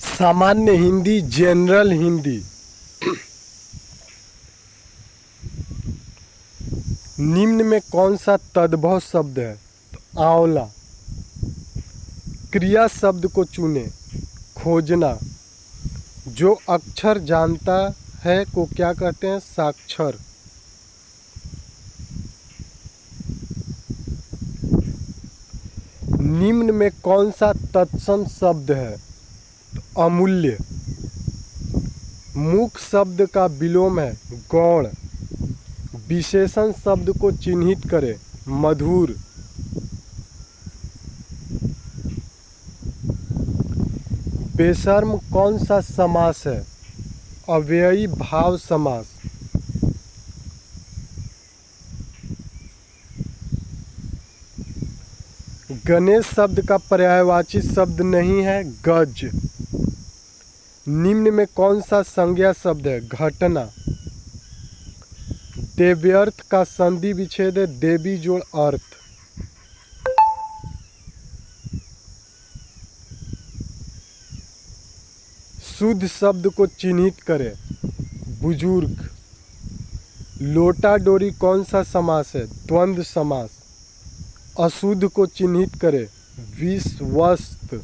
सामान्य हिंदी, जनरल हिंदी। निम्न में कौन सा तद्भव शब्द है? तो आंवला। क्रिया शब्द को चुने। खोजना। जो अक्षर जानता है को क्या कहते हैं? साक्षर। निम्न में कौन सा तत्सम शब्द है? तो अमूल्य। मुख शब्द का विलोम है गौण। विशेषण शब्द को चिन्हित करें। मधुर। बेशर्म कौन सा समास है? अव्ययी भाव समास। गणेश शब्द का पर्यायवाची शब्द नहीं है गज। निम्न में कौन सा संज्ञा शब्द है? घटना। देव्यर्थ का संधि विच्छेद है देवी जोड़ अर्थ। शुद्ध शब्द को चिन्हित करें। बुजुर्ग। लोटा डोरी कौन सा समास है? द्वंद्व समास। अशुद्ध को चिन्हित करें। विषवस्त।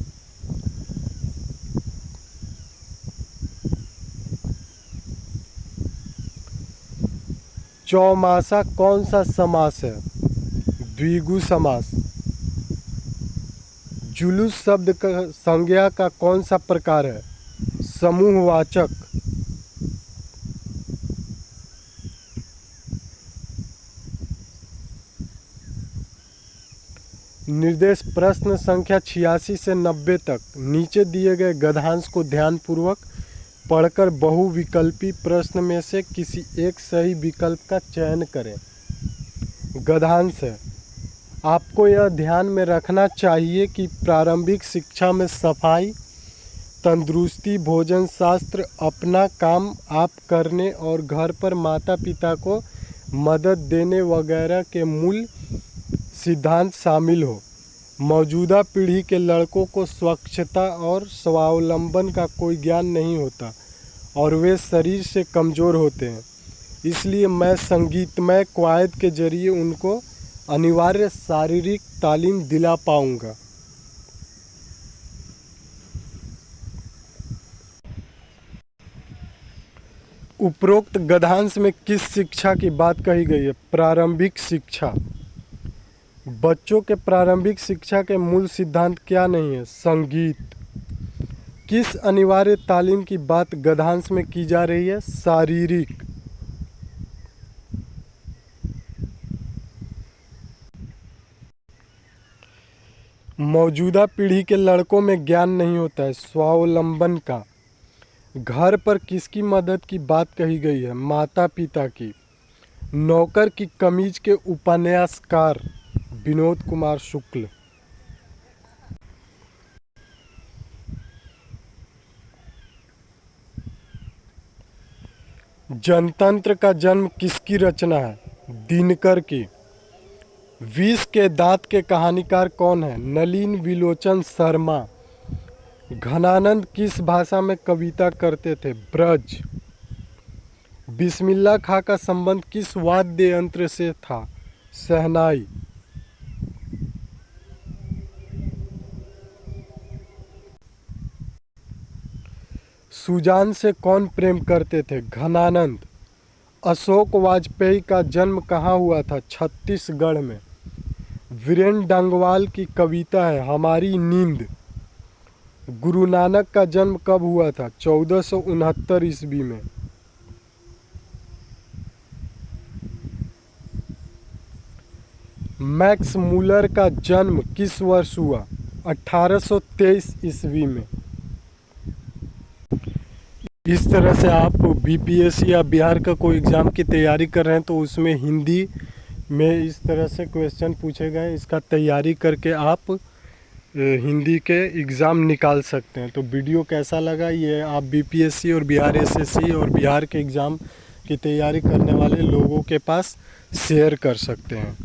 चौमासा कौन सा समास है? द्विगु समास। जुलूस शब्द का संज्ञा का कौन सा प्रकार है? समूहवाचक। निर्देश प्रश्न संख्या 86 से 90 तक नीचे दिए गए गद्यांश को ध्यानपूर्वक पढ़कर बहुविकल्पी प्रश्न में से किसी एक सही विकल्प का चयन करें। गद्यांश है। आपको यह ध्यान में रखना चाहिए कि प्रारंभिक शिक्षा में सफाई, तंदुरुस्ती, भोजन शास्त्र, अपना काम आप करने और घर पर माता पिता को मदद देने वगैरह के मूल सिद्धांत शामिल हो। मौजूदा पीढ़ी के लड़कों को स्वच्छता और स्वावलंबन का कोई ज्ञान नहीं होता और वे शरीर से कमज़ोर होते हैं। इसलिए मैं संगीतमय कवायद के जरिए उनको अनिवार्य शारीरिक तालीम दिला पाऊंगा। उपरोक्त गद्यांश में किस शिक्षा की बात कही गई है? प्रारंभिक शिक्षा। बच्चों के प्रारंभिक शिक्षा के मूल सिद्धांत क्या नहीं है? संगीत। किस अनिवार्य तालीम की बात गद्यांश में की जा रही है? शारीरिक। मौजूदा पीढ़ी के लड़कों में ज्ञान नहीं होता है। स्वावलंबन का। घर पर किसकी मदद की बात कही गई है? माता पिता की। नौकर की कमीज के उपन्यासकार विनोद कुमार शुक्ल। जनतंत्र का जन्म किसकी रचना है? दिनकर की। विष के दांत के कहानीकार कौन है? नलिन विलोचन शर्मा। घनानंद किस भाषा में कविता करते थे? ब्रज। बिस्मिल्लाह खां का संबंध किस वाद्य यंत्र से था? शहनाई। सुजान से कौन प्रेम करते थे? घनानंद। अशोक वाजपेयी का जन्म कहाँ हुआ था? छत्तीसगढ़ में। वीरेन डांगवाल की कविता है हमारी नींद। गुरु नानक का जन्म कब हुआ था? 1469 ईस्वी में। मैक्स मूलर का जन्म किस वर्ष हुआ? 1823 ईस्वी में। इस तरह से आप बीपीएससी या बिहार का कोई एग्ज़ाम की तैयारी कर रहे हैं तो उसमें हिंदी में इस तरह से क्वेश्चन पूछे गए, इसका तैयारी करके आप हिंदी के एग्ज़ाम निकाल सकते हैं। तो वीडियो कैसा लगा ये आप बीपीएससी और बिहार एसएससी और बिहार के एग्ज़ाम की तैयारी करने वाले लोगों के पास शेयर कर सकते हैं।